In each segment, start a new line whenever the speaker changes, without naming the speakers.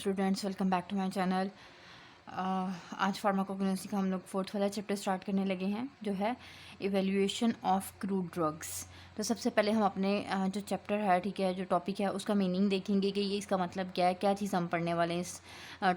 Students, welcome back to my channel. आज pharmacognosy का हम लोग फोर्थ वाला चैप्टर स्टार्ट करने लगे हैं, जो है इवेल्यूएशन ऑफ क्रूड ड्रग्स। तो सबसे पहले हम अपने जो चैप्टर है, ठीक है, जो टॉपिक है उसका मीनिंग देखेंगे कि ये इसका मतलब क्या है, क्या चीज़ हम पढ़ने वाले हैं इस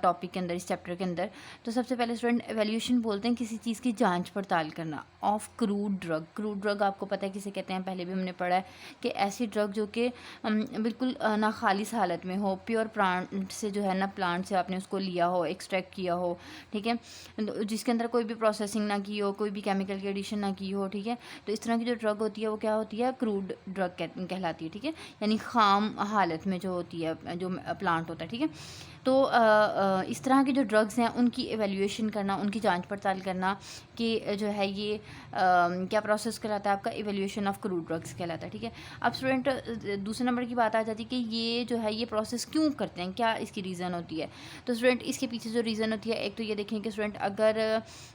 टॉपिक के अंदर, इस चैप्टर के अंदर। तो सबसे पहले स्टूडेंट, इवेल्यूएशन बोलते हैं किसी चीज़ की जांच पड़ताल करना of crude drug. Crude drug आपको पता है किसे कहते हैं, पहले भी हमने पढ़ा है कि ऐसी ड्रग जो कि बिल्कुल ना खालिस हालत में हो, प्योर प्लांट से जो है ना, प्लांट से आपने उसको लिया हो, एक्सट्रैक्ट किया हो, ठीक है, जिसके अंदर कोई भी प्रोसेसिंग ना की हो, कोई भी केमिकल की एडिशन ना की हो, ठीक है। तो इस तरह की जो ड्रग होती है वो क्या होती है, क्रूड ड्रग कहलाती है, ठीक है, यानी खाम हालत में जो होती है, जो प्लांट होता है, ठीक है। तो इस तरह की जो ड्रग्स हैं उनकी एवेल्यूएशन करना, उनकी जांच पड़ताल करना कि जो है ये क्या प्रोसेस कहलाता है, आपका एवेल्यूएशन ऑफ क्रूड ड्रग्स कहलाता है, ठीक है। अब स्टूडेंट, दूसरे नंबर की बात आ जाती है कि ये जो है ये प्रोसेस क्यों करते हैं, क्या इसकी रीज़न होती है। तो स्टूडेंट, इसके पीछे जो रीज़न होती है, एक तो ये देखें कि स्टूडेंट, अगर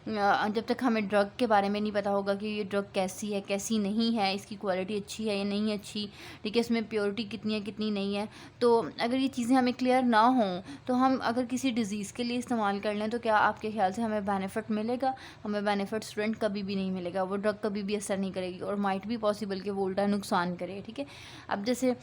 जब तक हमें ड्रग के बारे में नहीं पता होगा कि ये ड्रग कैसी है, कैसी नहीं है, इसकी क्वालिटी अच्छी है या नहीं अच्छी, ठीक है, इसमें प्योरिटी कितनी है, कितनी नहीं है, तो अगर ये चीज़ें हमें क्लियर ना हों, तो हम अगर किसी डिज़ीज़ के लिए इस्तेमाल कर लें तो क्या आपके ख्याल से हमें बेनिफिट मिलेगा? हमें बेनिफिट स्टूडेंट कभी भी नहीं मिलेगा, वो ड्रग कभी भी असर नहीं करेगी और माइट भी पॉसिबल कि वो उल्टा नुकसान करे, ठीक है। अब जैसे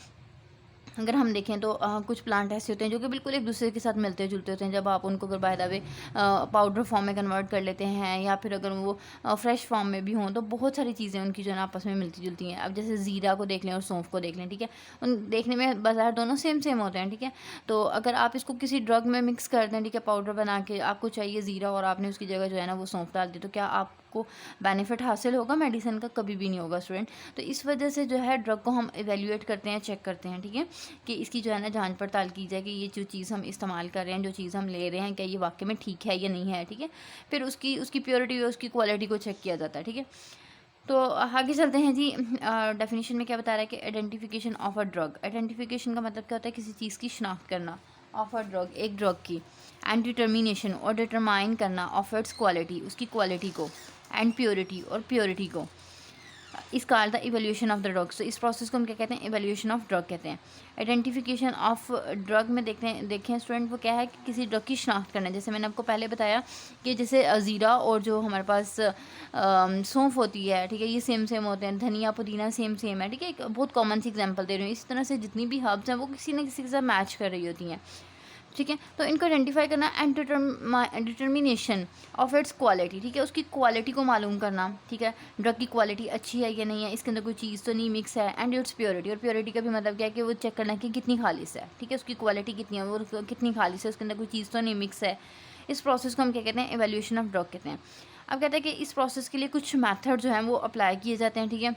अगर हम देखें तो कुछ प्लांट ऐसे होते हैं जो कि बिल्कुल एक दूसरे के साथ मिलते जुलते होते हैं। जब आप उनको अगर by the way powder form में कन्वर्ट कर लेते हैं, या फिर अगर वो फ्रेश फॉर्म में भी हों, तो बहुत सारी चीज़ें उनकी जो है ना आपस में मिलती जुलती हैं। अब जैसे ज़ीरा को देख लें और सौंफ को देख लें, ठीक है, उन देखने में बाजार दोनों सेम सेम होते हैं, ठीक है। तो अगर आप इसको किसी ड्रग में मिक्स कर दें, ठीक है, पाउडर बना के, आपको चाहिए ज़ीरा और आपने उसकी जगह जो है ना वो सौंफ डाल दी, तो क्या आपको बेनिफिट हासिल होगा? मेडिसिन का कभी भी नहीं होगा स्टूडेंट। तो इस वजह से जो है ड्रग को हम इवेल्यूएट करते हैं, चेक करते हैं, ठीक है, कि इसकी जो है ना जांच पड़ताल की जाए कि ये जो चीज़ हम इस्तेमाल कर रहे हैं, जो चीज़ हम ले रहे हैं, क्या ये वाकई में ठीक है या नहीं है, ठीक है। फिर उसकी उसकी प्योरिटी और उसकी क्वालिटी को चेक किया जाता है, ठीक है। तो आगे चलते हैं जी। डेफिनेशन में क्या बता रहा है कि identification of a drug. Identification का मतलब क्या होता है, किसी चीज़ की शनाख्त करना, ऑफ अ ड्रग, एक ड्रग की, एंड डिटर्मिनेशन और डिटरमाइन करना ऑफ इट्स क्वालिटी, उसकी क्वालिटी को, एंड प्योरिटी और प्योरिटी को, इस called the evolution of the drugs. तो इस प्रोसेस को हम क्या कहते हैं, इवोल्यूशन ऑफ ड्रग कहते हैं। आइडेंटिफिकेशन ऑफ ड्रग में देखें स्टूडेंट, वो क्या है कि किसी ड्रग की शनाख्त करना है। जैसे मैंने आपको पहले बताया कि जैसे ज़ीरा और जो हमारे पास सौंफ होती है, ठीक है, ये सेम सेम होते हैं, धनिया पुदीना सेम सेम है, ठीक है, एक बहुत कॉमन सी एग्जांपल दे रही हूँ। इस तरह से जितनी भी हर्ब्स हैं वो किसी न किसी के साथ मैच कर रही होती हैं, ठीक है। तो इनको आइडेंटिफाई करना and determination of its quality, ठीक है, उसकी क्वालिटी को मालूम करना, ठीक है, ड्रग की क्वालिटी अच्छी है या नहीं है, इसके अंदर कोई चीज़ तो नहीं मिक्स है, एंड इट्स प्योरिटी, और प्योरिटी का भी मतलब क्या है कि वो चेक करना कि कितनी खालिस है, ठीक है, उसकी क्वालिटी कितनी है, वो कितनी खालिस है, उसके अंदर कोई चीज़ तो नहीं मिक्स है। इस प्रोसेस को हम क्या कहते हैं, एवेल्यूएशन ऑफ ड्रग कहते हैं। अब कहते हैं कि इस प्रोसेस के लिए कुछ मैथड जो हैं वो अप्लाई किए जाते हैं, ठीक है,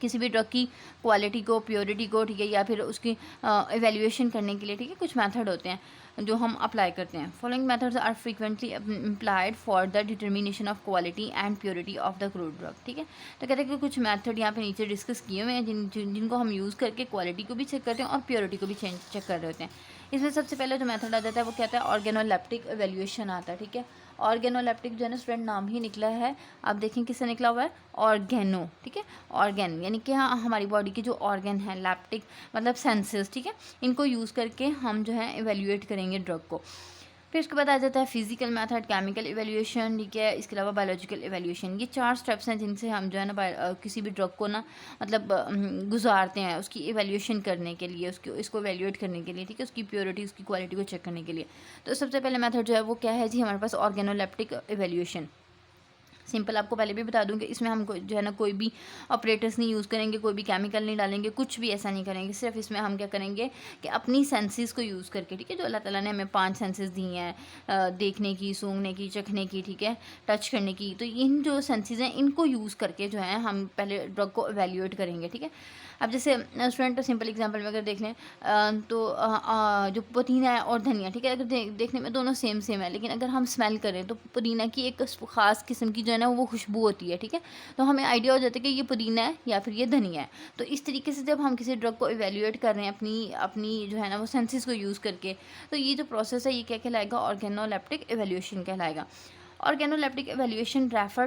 किसी भी ड्रग की क्वालिटी को, प्योरिटी को, ठीक है, या फिर उसकी एवेल्यूएशन करने के लिए, ठीक है, कुछ मेथड होते हैं जो हम अप्लाई करते हैं। Following methods are frequently applied for the determination of quality and purity of the crude drug, ठीक है। तो कहते हैं कि कुछ मेथड यहाँ पे नीचे डिस्कस किए हुए हैं जिनको हम यूज़ करके क्वालिटी को भी चेक करते हैं और प्योरिटी को भी चेक कर रहे होते हैं। इसमें सबसे पहले जो मेथड आ जाता है वो कहता है ऑर्गेनोलेप्टिक एवेल्यूएशन आता है, ठीक है। ऑर्गेनोलेप्टिक जो है ना स्टूडेंट, नाम ही निकला है, आप देखें किससे निकला हुआ है, ऑर्गेनो, ठीक है, ऑर्गेन यानी कि हाँ, हमारी बॉडी के जो ऑर्गन हैं, लैप्टिक मतलब सेंसेस, ठीक है, इनको यूज़ करके हम जो है इवेल्यूएट करेंगे ड्रग को। फिर उसके बाद आ जाता है फिजिकल मेथड, केमिकल इवेल्यूएशन, ठीक है, इसके अलावा बायोलॉजिकल इवेल्यूएशन। ये 4 स्टेप्स हैं जिनसे हम जो है ना किसी भी ड्रग को ना मतलब गुजारते हैं उसकी इवेल्यूएशन करने के लिए, उसकी इसको इवेल्यूएट करने के लिए, ठीक है, उसकी प्योरिटी, उसकी क्वालिटी को चेक करने के लिए। तो सबसे पहले मेथड जो है वो क्या है जी, हमारे पास ऑर्गेनोलेप्टिक इवेल्यूएशन। सिंपल आपको पहले भी बता दूं कि इसमें हम जो है ना कोई भी ऑपरेटर्स नहीं यूज़ करेंगे, कोई भी केमिकल नहीं डालेंगे, कुछ भी ऐसा नहीं करेंगे। सिर्फ इसमें हम क्या करेंगे कि अपनी सेंसेस को यूज़ करके, ठीक है, जो अल्लाह ताला ने हमें 5 सेंसेस दी हैं, देखने की, सूंघने की, चखने की, ठीक है, टच करने की, तो इन जो सेंसेस हैं इनको यूज़ करके जो है हम पहले ड्रग को एवेल्यूएट करेंगे, ठीक है। अब जैसे स्टूडेंट, सिंपल एग्जांपल में अगर देख लें तो जो पुदीना है और धनिया, ठीक है, अगर देखने में दोनों सेम सेम है, लेकिन अगर हम स्मेल करें तो पुदीना की एक ख़ास किस्म की जो है ना वो खुशबू होती है, ठीक है, तो हमें आइडिया हो जाता है कि ये पुदीना है या फिर ये धनिया है। तो इस तरीके से जब हम किसी ड्रग को इवेल्यूएट कर रहे हैं अपनी अपनी जो है ना वो सेंसेस को यूज़ करके, तो ये जो प्रोसेस है ये क्या कहलाएगा, ऑर्गेनोलेप्टिक इवेल्यूएशन कहलाएगा। Organoleptic evaluation refer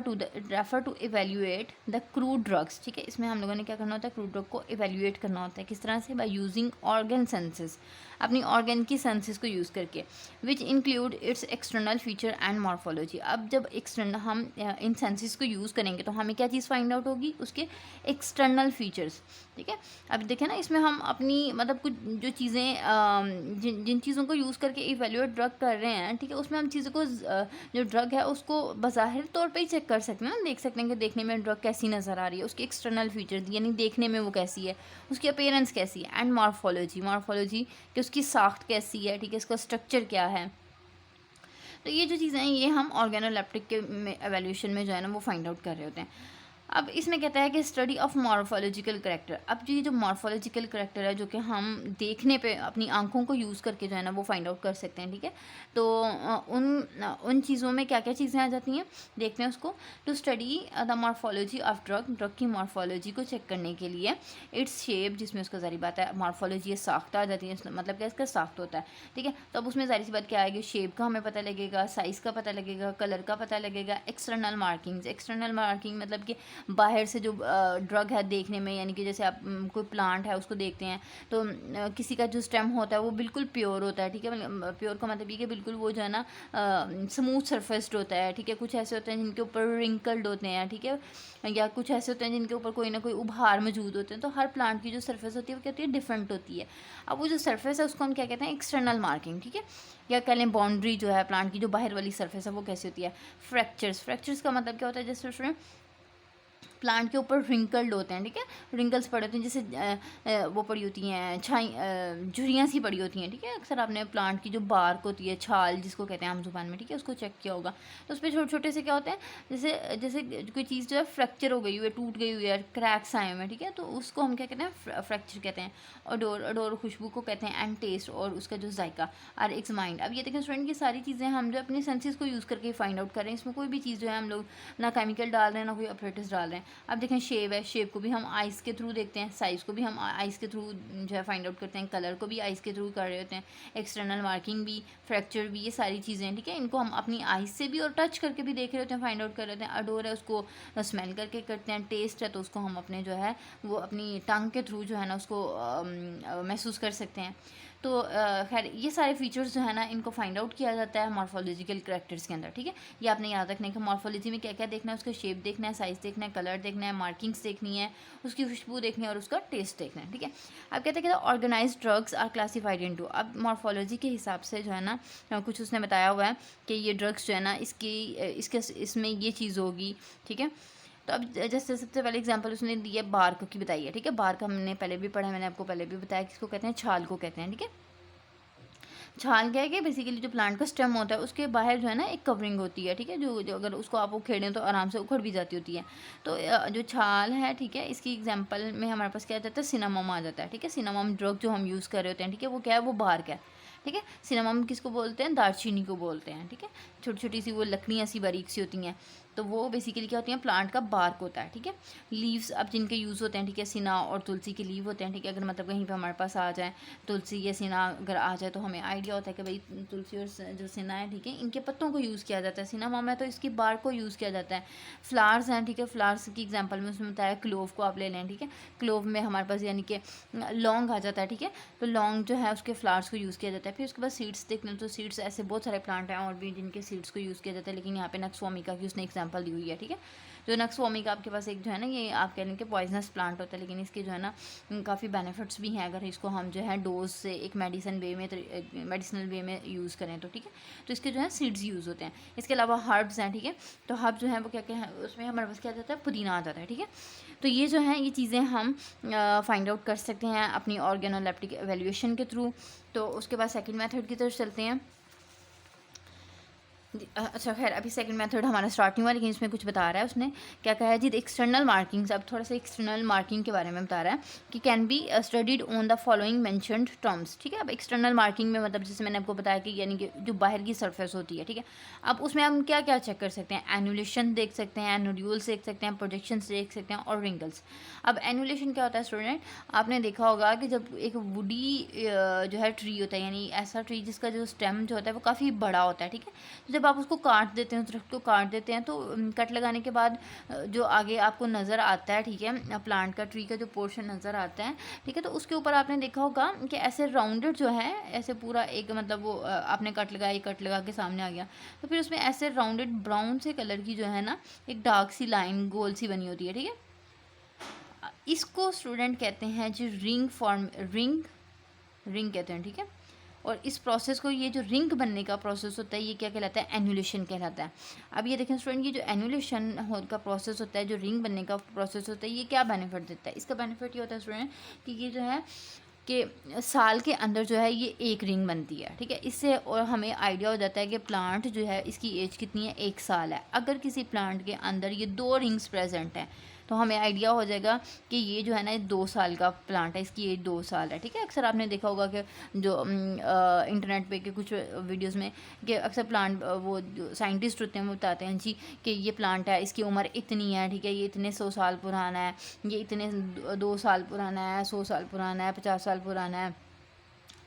to evaluate the crude drugs, ठीक है। इसमें हम लोगों ने क्या करना होता है, क्रूड ड्रग को एवेल्यूएट करना होता है, किस तरह से, बाय यूजिंग ऑर्गन सेंसेस, अपनी ऑर्गन की सेंसेस को यूज़ करके, which include it's external feature and morphology. अब जब एक्सटर्नल हम इन सेंसेस को यूज़ करेंगे तो हमें क्या चीज़ फाइंड आउट होगी, उसके एक्सटर्नल फीचर्स, ठीक है। अब देखें ना, इसमें हम अपनी मतलब कुछ जो चीज़ें जिन चीज़ों को यूज़ करके इवेल्यूएट ड्रग कर रहे हैं, ठीक है, उसमें हम चीज़ों को जो ड्रग है उसको बज़ाहिर तौर पे ही चेक कर सकते हैं ना, देख सकते हैं कि देखने में ड्रग कैसी नज़र आ रही है, उसके एक्सटर्नल फीचर्स यानी देखने में वो कैसी है, उसकी अपीयरेंस कैसी है, एंड मॉर्फोलॉजी कि उसकी साख्त कैसी है, ठीक है, इसका स्ट्रक्चर क्या है। तो ये जो चीज़ें हैं ये हम ऑर्गेनोलेप्टिक के एवेल्यूशन में जो है ना वो फाइंड आउट कर रहे होते हैं। अब इसमें कहता है कि स्टडी ऑफ मॉर्फोलॉजिकल करेक्टर। अब ये जो मॉर्फोलॉजिकल करेक्टर है जो कि हम देखने पे अपनी आंखों को यूज़ करके जो है ना वो फाइंड आउट कर सकते हैं, ठीक है। तो उन चीज़ों में क्या क्या चीज़ें आ जाती हैं, देखते हैं उसको। To study the morphology of drug की मॉर्फोलॉजी को चेक करने के लिए, इट्स शेप, जिसमें उसका ज़ारी बात है मॉर्फोलॉजी साख्त आ जाती है, मतलब क्या इसका साख्त होता है, ठीक है। तो अब उसमें ज़ाहिर सी बात क्या आएगी, शेप का हमें पता लगेगा, साइज़ का पता लगेगा, कलर का पता लगेगा, एक्सटर्नल मार्किंग मतलब कि बाहर से जो ड्रग है देखने में, यानी कि जैसे आप कोई प्लांट है उसको देखते हैं तो किसी का जो स्टेम होता है वो बिल्कुल प्योर होता है, ठीक है। प्योर का मतलब ये कि बिल्कुल वो जो है ना स्मूथ सरफेस्ड होता है, ठीक है। कुछ ऐसे होते हैं जिनके ऊपर रिंकल्ड होते हैं, ठीक है, या कुछ ऐसे होते हैं जिनके ऊपर कोई ना कोई उभार मौजूद होते हैं। तो हर प्लांट की जो सरफेस होती है वो क्या होती है, डिफरेंट होती है। अब वो जो सरफेस है उसको हम क्या कहते हैं, एक्सटर्नल मार्किंग, ठीक है, या कह लें बाउंड्री जो है प्लांट की, जो बाहर वाली सरफेस है वो कैसी होती है। फ्रैक्चर्स का मतलब क्या होता है, जैसे प्लांट के ऊपर रिंकल्ड होते हैं, ठीक है, रिंकल्स पड़े होते हैं, जैसे वो पड़ी होती हैं झुर्रियाँ सी पड़ी होती हैं, ठीक है। अक्सर आपने प्लांट की जो बार्क होती है, छाल जिसको कहते हैं आम जुबान में, ठीक है, उसको चेक किया होगा। तो उस पर छोटे छोटे से क्या होते हैं, जैसे जैसे कोई चीज़ जो है फ्रैक्चर हो गई हुई है, टूट गई हुई है, क्रैक्स आए हुए हैं, ठीक है, तो उसको हम क्या कहते हैं, फ्रैक्चर कहते हैं। अडोर खुशबू को कहते हैं, एंड टेस्ट और उसका जो जायका, और एक्समाइंड। अब ये देखें स्टूडेंट की सारी चीज़ें हम जो अपने सेंसेस को यूज़ करके फाइंड आउट कर रहे हैं, इसमें कोई भी चीज़ जो है हम लोग ना केमिकल डाल रहे हैं ना कोई ऑपरेटर्स डाल रहे हैं। अब देखें शेप है, शेप को भी हम आइज़ के थ्रू देखते हैं, साइज़ को भी हम आइज़ के थ्रू जो है फाइंड आउट करते हैं, कलर को भी आइज़ के थ्रू कर रहे होते हैं, एक्सटर्नल मार्किंग भी, फ्रैक्चर भी, ये सारी चीज़ें हैं, ठीक है। इनको हम अपनी आइज़ से भी और टच करके भी देख रहे होते हैं, फाइंड आउट कर रहे होते हैं। अडोर है उसको स्मेल करके करते हैं, टेस्ट है तो उसको हम अपने जो है वो अपनी टंग के थ्रू जो है ना उसको महसूस कर सकते हैं। तो खैर ये सारे फीचर्स जो है ना इनको फाइंड आउट किया जाता है मॉर्फोलॉजिकल करैक्टर्स के अंदर, ठीक है। ये आपने याद रखना है कि मॉर्फोलॉजी में क्या क्या देखना है, उसका शेप देखना है, साइज़ देखना है, कलर देखना है, मार्किंग्स देखनी है, उसकी खुशबू देखनी है और उसका टेस्ट देखना है, ठीक है। अब कहते हैं कि organize drugs are classified into, अब मॉर्फोलॉजी के हिसाब से जो है ना कुछ उसने बताया हुआ है कि ये ड्रग्स जो है ना इसमें ये चीज़ होगी, ठीक है। तो अब जैसे सबसे पहले एग्जांपल उसने दी है बार्क की बताई है, ठीक है। बार्क हमने पहले भी पढ़ा है, मैंने आपको पहले भी बताया कि इसको कहते हैं, छाल को कहते हैं, ठीक है। छाल क्या है कि बेसिकली जो प्लांट का स्टेम होता है उसके बाहर जो है ना एक कवरिंग होती है, ठीक है, जो अगर उसको आप उखेड़ें तो आराम से उखड़ भी जाती होती है। तो जो छाल है, ठीक है, इसकी एग्जांपल में हमारे पास क्या आ जाता है, सिनामोम आ जाता है, ठीक है। सिनामोम ड्रग जो हम यूज़ कर रहे होते हैं, ठीक है, वो क्या है, वो बार्क है, ठीक है। सिनामोम किसको बोलते हैं, दालचीनी को बोलते हैं, ठीक है। छोटी छोटी सी वो लकड़ियाँ सी बारीक सी होती हैं, तो वो बेसिकली क्या होती हैं, प्लांट का बार्क होता है, ठीक है। लीव्स अब जिनके यूज़ होते हैं, ठीक है, सिना और तुलसी के लीव होते हैं, ठीक है। अगर मतलब कहीं पे हमारे पास आ जाए तुलसी या सिना अगर आ जाए तो हमें आइडिया होता है कि भाई तुलसी और जो सिना है, ठीक है, इनके पत्तों को यूज़ किया जाता है। सिनामोम है तो इसकी बार्क को यूज़ किया जाता है। फ्लावर्स हैं, ठीक है, फ्लावर्स की एग्जाम्पल में उसमें बताया क्लोव को आप ले लें, ठीक है। क्लोव में हमारे पास यानी कि लौंग आ जाता है, ठीक है। तो लौंग जो है उसके फ्लावर्स को यूज़ किया जाता है। फिर उसके बाद सीड्स देखना, तो सीड्स ऐसे बहुत सारे प्लांट हैं और भी जिनके सीड्स को यूज़ किया जाता है, लेकिन यहाँ पे नक्स वोमिका की उसने एग्जाम्पल दी हुई है, ठीक है। जो नक्स वोमिका आपके पास एक जो है ना ये आप कह लें कि पॉइजनस प्लांट होता है, लेकिन इसके जो है ना काफ़ी बेनिफिट्स भी हैं अगर इसको हम जो है डोज से एक मेडिसिनल वे में यूज़ करें तो, ठीक है। तो इसके जो है सीड्स यूज़ होते हैं। इसके अलावा हर्ब्स हैं, ठीक है। तो हर्ब जो है वो क्या क्या है, उसमें हमारे पास क्या आ जाता है, पुदीना आ जाता है, ठीक है। तो ये जो है ये चीज़ें हम फाइंड आउट कर सकते हैं अपनी ऑर्गेनोलेप्टिक एवेल्यूएशन के थ्रू। तो उसके बाद सेकंड मेथड की तरफ चलते हैं। अच्छा खैर अभी सेकंड मेथड हमारा स्टार्ट नहीं हुआ, लेकिन इसमें कुछ बता रहा है उसने क्या कहा है जी, एक्सटर्नल मार्किंग्स। अब थोड़ा सा एक्सटर्नल मार्किंग के बारे में बता रहा है कि can be studied on the following mentioned terms, ठीक है। अब एक्सटर्नल मार्किंग में मतलब जैसे मैंने आपको बताया कि यानी कि जो बाहर की सरफेस होती है, ठीक है। अब उसमें हम क्या क्या चेक कर सकते हैं, एनुलेशन देख सकते हैं, नोड्यूल्स देख सकते हैं, प्रोजेक्शंस देख सकते हैं और रिंकल्स। अब एनुलेशन क्या होता है स्टूडेंट, आपने देखा होगा कि जब एक वुडी जो है ट्री होता है, यानी ऐसा ट्री जिसका जो स्टेम जो होता है वो काफ़ी बड़ा होता है, ठीक है। जब जब आप उसको काट देते हैं, उस दरख्त को काट देते हैं, तो कट लगाने के बाद जो आगे आपको नज़र आता है, ठीक है, प्लांट का, ट्री का जो पोर्शन नज़र आता है, ठीक है, तो उसके ऊपर आपने देखा होगा कि ऐसे राउंडेड जो है, ऐसे पूरा एक मतलब वो आपने कट लगा के सामने आ गया, तो फिर उसमें ऐसे राउंडेड ब्राउन से कलर की जो है ना एक डार्क सी लाइन गोल सी बनी होती है, ठीक है। इसको स्टूडेंट कहते हैं जो रिंग कहते हैं, ठीक है। और इस प्रोसेस को, ये जो रिंग बनने का प्रोसेस होता है, ये क्या कहलाता है? एनुलेशन कहलाता है। अब ये देखें स्टूडेंट, ये जो एनुलेशन का प्रोसेस होता है, जो रिंग बनने का प्रोसेस होता है, ये क्या बेनिफिट देता है? इसका बेनिफिट ये होता है स्टूडेंट कि ये जो है कि साल के अंदर जो है ये एक रिंग बनती है, ठीक है। इससे और हमें आइडिया हो जाता है कि प्लांट जो है इसकी एज कितनी है, 1 साल है। अगर किसी प्लांट के अंदर ये 2 रिंग्स प्रेजेंट हैं तो हमें आइडिया हो जाएगा कि ये जो है ना 2 साल का प्लांट है, इसकी एज 2 साल है, ठीक है। अक्सर आपने देखा होगा कि जो इंटरनेट पे के कुछ वीडियोस में कि अक्सर प्लांट वो जो साइंटिस्ट होते हैं वो बताते हैं जी कि ये प्लांट है, इसकी उम्र इतनी है, ठीक है, ये इतने 100 साल पुराना है, ये इतने 2 साल पुराना है, 100 साल पुराना है, 50 साल पुराना है।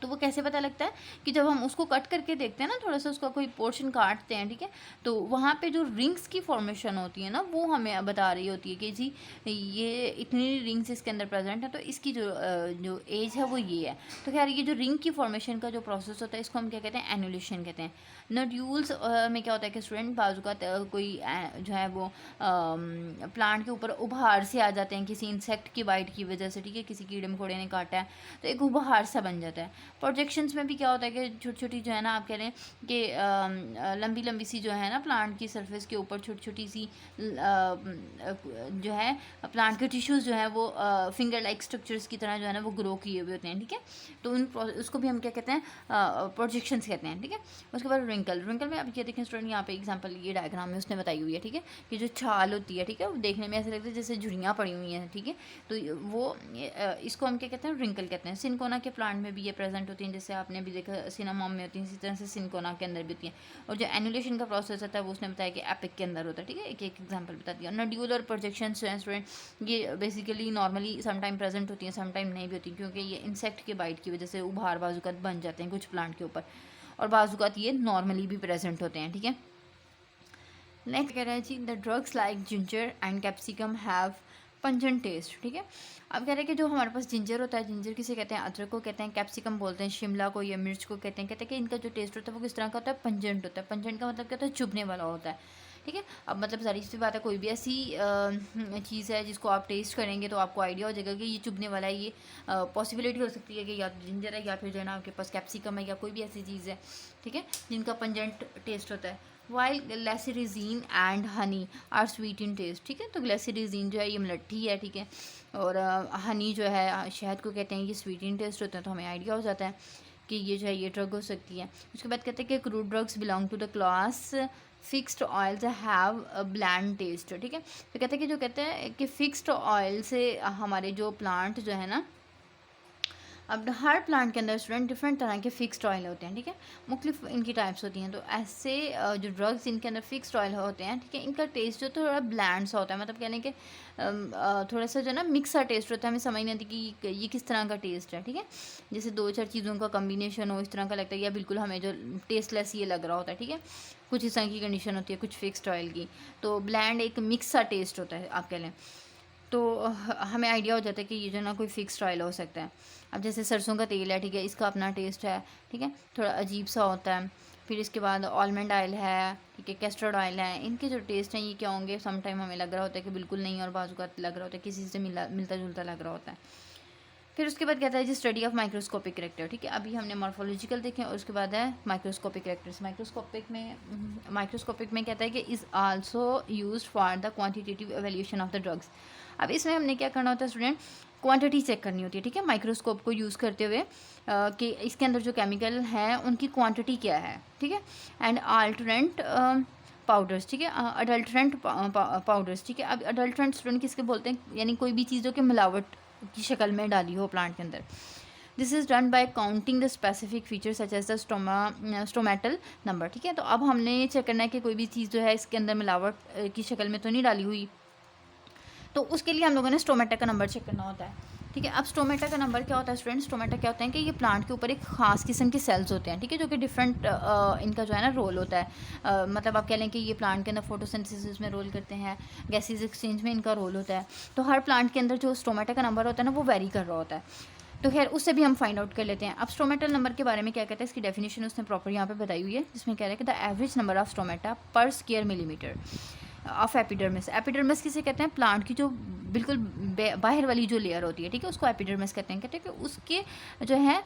तो वो कैसे पता लगता है कि जब हम उसको कट करके देखते हैं ना, थोड़ा सा उसका कोई पोर्शन काटते हैं, ठीक है, तो वहाँ पे जो रिंग्स की फॉर्मेशन होती है ना, वो हमें बता रही होती है कि जी ये इतनी रिंग्स इसके अंदर प्रेजेंट है, तो इसकी जो एज है वो ये है। तो खैर ये जो रिंग की फॉर्मेशन का जो प्रोसेस होता है, इसको हम क्या कहते हैं? एनुलेशन कहते हैं। नोड्यूल्स में क्या होता है कि स्टूडेंट बाजू का कोई जो है वो प्लांट के ऊपर उभार से आ जाते हैं किसी इंसेक्ट की बाइट की वजह से, ठीक है, किसी कीड़े मकोड़े ने काटा है तो एक उभार सा बन जाता है। प्रोजेक्शंस में भी क्या होता है कि छोटी छोटी जो है ना, आप कह रहे हैं कि लंबी लंबी सी जो है ना प्लांट की सरफेस के ऊपर छोटी छोटी सी जो है प्लांट के टिश्यूज़ जो है वो फिंगर लाइक स्ट्रक्चर्स की तरह जो है ना वो ग्रो किए हुए होते हैं, ठीक है। तो उसको भी हम क्या कहते हैं? प्रोजेक्शंस कहते हैं, ठीक है। उसके बाद रिंकल में अब ये देखें स्टूडेंट, यहाँ पे एग्जांपल ये डायग्राम में उसने बताई हुई है, ठीक है, कि जो छाल होती है, ठीक है, वो देखने में ऐसे लगता है जैसे झुर्रियाँ पड़ी हुई हैं, ठीक है। तो वो इसको हम क्या कहते हैं? रिंकल कहते हैं। सिनकोना के प्लांट में भी ये प्रेजेंट होती हैं, जैसे आपने भी देखा सिनामोम में होती हैं, इसी तरह से सिनकोना के अंदर भी होती हैं। और जो एनुलेशन का प्रोसेस होता है वो उसने बताया कि एपिक के अंदर होता है, ठीक है। एक एक एग्जांपल बता दिया। नोड्यूल और प्रोजेक्शंस जो हैं स्टूडेंट, ये बेसिकली नॉर्मली समटाइम प्रेजेंट होती हैं, समटाइम नहीं भी होती, क्योंकि ये इंसेक्ट के बाइट की वजह से उभार बाजुकात बन जाते हैं कुछ प्लांट के ऊपर, और बाजुकात ये नॉर्मली भी प्रेजेंट होते हैं, ठीक है। नेक्स्ट कह रहा है जी, the drugs like ginger and capsicum have pungent taste, ठीक है। अब कह रहे हैं कि जो हमारे पास जिंजर होता है, जिंजर किसे कहते हैं? अदरक को कहते हैं। कैप्सिकम बोलते हैं शिमला को या मिर्च को कहते हैं कि इनका जो टेस्ट होता है वो किस तरह का होता है? पंजेंट होता है। पंजेंट का मतलब क्या होता है? चुभने वाला होता है, ठीक है। अब मतलब सारी सी बात है, कोई भी ऐसी चीज़ है जिसको आप टेस्ट करेंगे तो आपको आइडिया हो जाएगा कि ये चुभने वाला है। ये पॉसिबिलिटी हो सकती है कि या तो जिंजर है या फिर जो है ना आपके पास कैप्सिकम है या कोई भी ऐसी चीज़ है, ठीक है, जिनका पंजेंट टेस्ट होता है। While glycerine and honey are sweet in taste, ठीक है। तो ग्लिसरीन जो है ये मलट्ठी है, ठीक है, और हनी जो है शहद को कहते हैं, ये स्वीट इन टेस्ट होता है। तो हमें आइडिया हो जाता है कि ये जो है ये ड्रग हो सकती है। उसके बाद कहते हैं कि crude drugs belong to the class fixed oils have a bland taste, ठीक है। तो कहते हैं कि जो कहते हैं कि फिक्स्ड ऑयल से हमारे जो प्लांट जो है ना, अब हर प्लांट के अंदर स्टूडेंट डिफरेंट तरह के फिक्स्ड ऑयल होते हैं, ठीक है, मुख्तलिफ इनकी टाइप्स होती हैं। तो ऐसे जो ड्रग्स इनके अंदर फिक्स्ड ऑयल होते हैं, ठीक है, इनका टेस्ट जो थोड़ा ब्लैंड सा होता है, मतलब कहने के थोड़ा सा जो है ना मिक्स सा टेस्ट होता है। हमें समझ नहीं आती कि ये किस तरह का टेस्ट है, ठीक है। जैसे 2-4 चीज़ों का कम्बिनेशन हो, इस तरह का लगता है, या बिल्कुल हमें जो टेस्टलेस ये लग रहा होता है, ठीक है। कुछ इस तरह की कंडीशन होती है कुछ फिक्स्ड ऑयल की। तो ब्लैंड एक मिक्स सा टेस्ट होता है आप कह लें, तो हमें आइडिया हो जाता है कि ये जो ना कोई फिक्स्ड ऑयल हो सकता है। अब जैसे सरसों का तेल है, ठीक है, इसका अपना टेस्ट है, ठीक है, थोड़ा अजीब सा होता है। फिर इसके बाद आलमंड ऑयल है, ठीक है, कैस्टर्ड ऑयल है, इनके जो टेस्ट हैं ये क्या होंगे? सम टाइम हमें लग रहा होता है कि बिल्कुल नहीं, और बाजू का लग रहा होता है किसी से मिलता जुलता लग रहा होता है। फिर उसके बाद कहता है जी स्टडी ऑफ माइक्रोस्कोपिक कैरेक्टर, ठीक है। अभी हमने मॉर्फोलॉजिकल देखे और उसके बाद है माइक्रोस्कोपिक कैरेक्टर्स। माइक्रोस्कोपिक में कहता है कि is also used for the quantitative evaluation of the drugs. अब इसमें हमने क्या करना होता है स्टूडेंट? क्वांटिटी चेक करनी होती है, ठीक है, माइक्रोस्कोप को यूज़ करते हुए कि इसके अंदर जो केमिकल हैं उनकी क्वांटिटी क्या है, ठीक है। एंड अल्टरेंट पाउडर्स, ठीक है, अडल्ट्रेंट पाउडर्स, ठीक है। अब अडल्ट्रेंट स्टूडेंट किसके बोलते हैं? यानी कोई भी चीज़ जो कि मिलावट की शक्ल में डाली हो प्लांट के अंदर। This is done by counting the specific features such as the stomatal number, ठीक है। तो अब हमने ये चेक करना है कि कोई भी चीज़ जो है इसके अंदर मिलावट की शक्ल में तो नहीं डाली हुई, तो उसके लिए हम लोगों ने स्टोमेटा का नंबर चेक करना होता है। ठीक है। अब स्टोमेटा का नंबर क्या होता है स्टूडेंट, स्टोमेटा क्या होता है कि ये प्लांट के ऊपर एक खास किस्म के सेल्स होते हैं, ठीक है, जो कि डिफरेंट इनका जो है ना रोल होता है। मतलब आप कह लें कि ये प्लांट के अंदर फोटोसिंथेसिस में रोल करते हैं, गैसेज एक्सचेंज में इनका रोल होता है। तो हर प्लांट के अंदर जो स्टोमेटा का नंबर होता है ना वो वेरी कर रहा होता है। तो खैर उससे भी हम फाइंड आउट कर लेते हैं। अब स्टोमेटल नंबर के बारे में क्या कहता है, इसकी डेफिनेशन उसने प्रॉपर यहाँ पे बताई हुई है, जिसमें कह रहा है कि the average number of stomata per square millimetre of epidermis. Epidermis किसे कहते हैं, प्लांट की जो बिल्कुल बाहर वाली जो लेयर होती है, ठीक है, उसको एपिडर्मिस कहते हैं। कहते हैं कि उसके जो है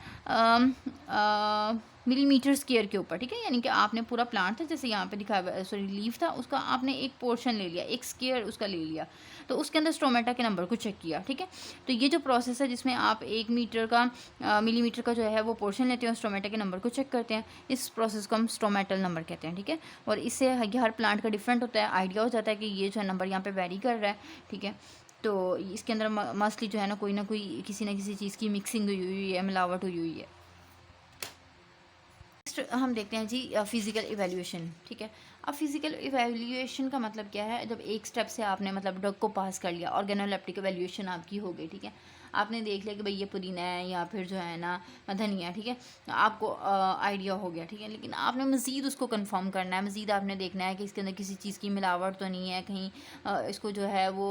मिलीमीटर स्क्वायर के ऊपर, ठीक है, यानी कि आपने पूरा प्लांट था जैसे यहाँ पे दिखाया हुआ, सॉरी लीफ था, उसका आपने एक पोर्शन ले लिया, एक स्क्वायर उसका ले लिया, तो उसके अंदर स्टोमेटा के नंबर को चेक किया, ठीक है। तो ये जो प्रोसेस है जिसमें आप 1 मीटर का मिलीमीटर का जो है वो पोर्शन लेते हैं, स्टोमेटा के नंबर को चेक करते हैं, इस प्रोसेस को हम स्टोमेटल नंबर कहते हैं, ठीक है। और इससे हर प्लांट का डिफरेंट होता है, आइडिया हो जाता है कि ये जो है नंबर यहाँ पे वेरी कर रहा है, ठीक है। तो इसके अंदर मस्टली जो है ना कोई किसी न किसी चीज़ की मिक्सिंग हुई है, मिलावट हुई है। नेक्स्ट हम देखते हैं जी फिज़िकल इवैल्यूएशन, ठीक है। अब फिज़िकल इवैल्यूएशन का मतलब क्या है, जब एक स्टेप से आपने मतलब ड्रग को पास कर लिया, ऑर्गेनोलेप्टिक इवैल्यूएशन आपकी हो गई, ठीक है। आपने देख लिया कि भाई ये पुदीना है या फिर जो है ना धनिया, ठीक है, आपको आइडिया हो गया, ठीक है। लेकिन आपने मज़ीद उसको कंफर्म करना है, मज़ीद आपने देखना है कि इसके अंदर किसी चीज़ की मिलावट तो नहीं है, कहीं इसको जो है वो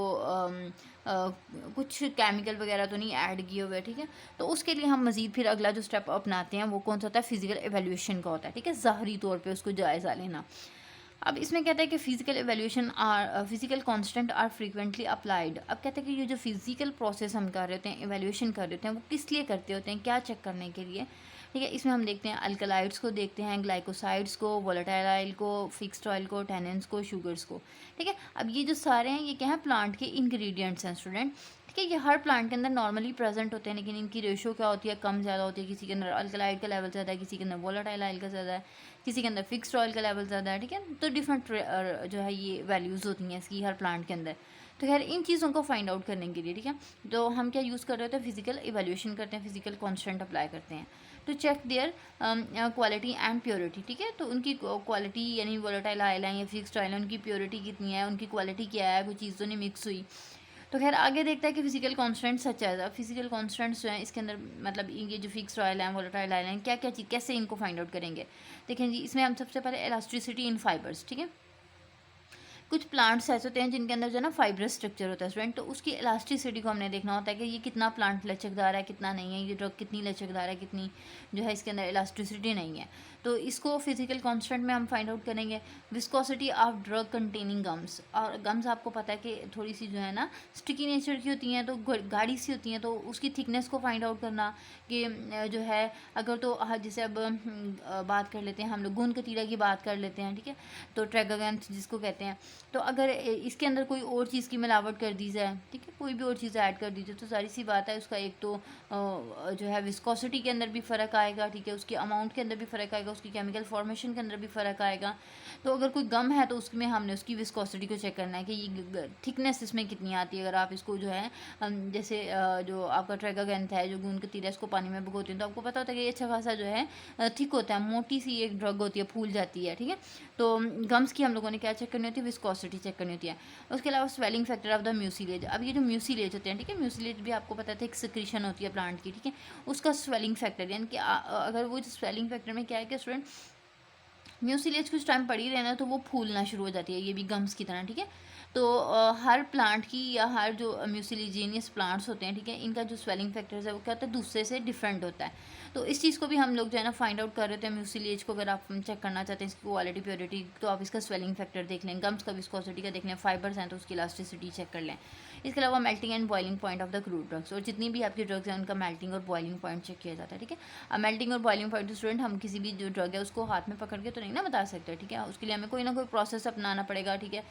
कुछ केमिकल वगैरह तो नहीं ऐड किए हुए, ठीक है। तो उसके लिए हम मज़ीद फिर अगला जो स्टेप अपनाते हैं वो कौन सा होता है, फिजिकल एवेल्यूएशन का होता है, ठीक है, ज़ाहरी तौर पे उसको जायज़ा लेना। अब इसमें कहता है कि physical evaluation are physical constant are frequently applied. अब कहते हैं कि ये जो फिजिकल प्रोसेस हम कर रहे होते हैं, एवेल्यूएशन कर रहे होते हैं, वो किस लिए करते होते हैं, क्या चेक करने के लिए, ठीक है। इसमें हम देखते हैं अल्कलाइड्स को, देखते हैं ग्लाइकोसाइड्स को, वोलेटाइल ऑयल को, फिक्स्ड ऑयल को, टेनेंस को, शुगर्स को, ठीक है। अब ये जो सारे हैं ये क्या है, प्लांट के इंग्रेडिएंट्स हैं स्टूडेंट, ठीक है। ये हर प्लांट के अंदर नॉर्मली प्रेजेंट होते हैं, लेकिन इनकी रेशो क्या होती है, कम ज़्यादा होती है। किसी के अंदर अल्कलाइड का लेवल ज़्यादा है, किसी के अंदर वोलेटाइल ऑयल का ज़्यादा है, किसी के अंदर फिक्स्ड ऑयल का लेवल ज़्यादा है, ठीक है। तो डिफरेंट जो है ये वैल्यूज़ होती हैं इसकी हर प्लांट के अंदर। तो खैर इन चीज़ों को फाइंड आउट करने के लिए, ठीक है, तो हम क्या यूज़ कर रहे होते हैं, फिजिकल इवैल्यूएशन करते हैं, फिजिकल कांस्टेंट अप्लाई करते हैं to check their quality and purity, ठीक है। तो उनकी क्वालिटी यानी वोलेटाइल ऑयल है या फिक्स्ड ऑयल है, उनकी प्योरिटी कितनी है, उनकी क्वालिटी क्या है, कोई चीज़ तो नहीं मिक्स हुई। तो खैर आगे देखता है कि फिजिकल कांस्टेंट्स सच है। फिजिकल कांस्टेंट्स जो हैं इसके अंदर मतलब ये जो फिक्स्ड ऑयल हैं, वोलेटाइल ऑयल हैं, क्या क्या चीज़ कैसे इनको फाइंड आउट करेंगे। देखें जी, इसमें हम सबसे पहले इलास्टिसिटी इन फाइबर्स, ठीक है। कुछ प्लांट्स ऐसे होते हैं जिनके अंदर जो है ना फाइब्रस स्ट्रक्चर होता है स्टूडेंट, तो उसकी इलास्टिसिटी को हमने देखना होता है कि ये कितना प्लांट लचकदार है, कितना नहीं है, ये ड्रग कितनी लचकदार है, कितनी जो है इसके अंदर इलास्टिसिटी नहीं है। तो इसको फिजिकल कांस्टेंट में हम फाइंड आउट करेंगे। Viscosity of drug containing gums, और गम्स आपको पता है कि थोड़ी सी जो है ना स्टिकी नेचर की होती हैं, तो गाढ़ी सी होती हैं, तो उसकी थिकनेस को फाइंड आउट करना कि जो है अगर तो जैसे अब बात कर लेते हैं हम लोग गोंद कतीरा की बात कर लेते हैं, ठीक है, तो ट्रेगागैंथ जिसको कहते हैं, तो अगर इसके अंदर कोई और चीज़ की मिलावट कर दी जाए, ठीक है, कोई भी और चीज़ ऐड कर दी जाए, तो सारी सी बात है उसका एक तो जो है विस्कोसिटी के अंदर भी फ़र्क आएगा, ठीक है, उसकी अमाउंट के अंदर भी फ़र्क आएगा, उसकी केमिकल फॉर्मेशन के अंदर भी फ़र्क आएगा। तो अगर कोई गम है तो उसमें हमने उसकी विस्कोसिटी को चेक करना है कि ये थिकनेस इसमें कितनी आती है। अगर आप इसको जो है जैसे जो आपका ट्रेगागैंथ है, जो गूंद कतीरा, इसको पानी में भिगोते हैं, तो आपको पता होता है कि ये अच्छा खासा जो है थिक होता है, मोटी सी एक ड्रग होती है, फूल जाती है, ठीक है। तो गम्स की हम लोगों ने क्या चेक करनी होती है, विस्कोसिटी चेक करनी होती है। उसके अलावा swelling factor of the mucilage. अब ये जो म्यूसिलेज होते हैं, ठीक है, म्यूसिलेज भी आपको पता था एक सिक्रीशन होती है प्लांट की, ठीक है, उसका स्वेलिंग फैक्टर, यानी कि अगर वो जो स्वेलिंग फैक्टर में क्या है कि स्टूडेंट म्यूसिलेज कुछ टाइम पड़ी रहना तो वो फूलना शुरू हो जाती है, ये भी गम्स की तरह, ठीक है। तो हर प्लांट की या हर जो म्यूसिलीजेनियस प्लांट्स होते हैं, ठीक है, इनका जो स्वेलिंग फैक्टर्स है वो क्या होता है, दूसरे से डिफरेंट होता है। तो इस चीज़ को भी हम लोग जो है ना फाइंड आउट कर रहे थे। म्यूसिलेज को अगर आप चेक करना चाहते हैं, इसकी क्वालिटी प्योरिटी, तो आप इसका स्वेलिंग फैक्टर देख लें, गम्स का विस्कोसिटी का देख लें, फाइबर्स हैं तो उसकी इलास्टिसिटी चेक कर लें। इसके अलावा melting and boiling point of the crude drugs, और जितनी भी आपकी ड्रग्स हैं उनका मेल्टिंग और बॉइलिंग पॉइंट चेक किया जाता है, ठीक है। अब मेल्टिंग और बॉइलिंग पॉइंट स्टूडेंट हम किसी भी जो ड्रग है उसको हाथ में पकड़ के तो नहीं ना बता सकते, ठीक है, उसके लिए हमें कोई ना कोई प्रोसेस अपनाना पड़ेगा, ठीक है।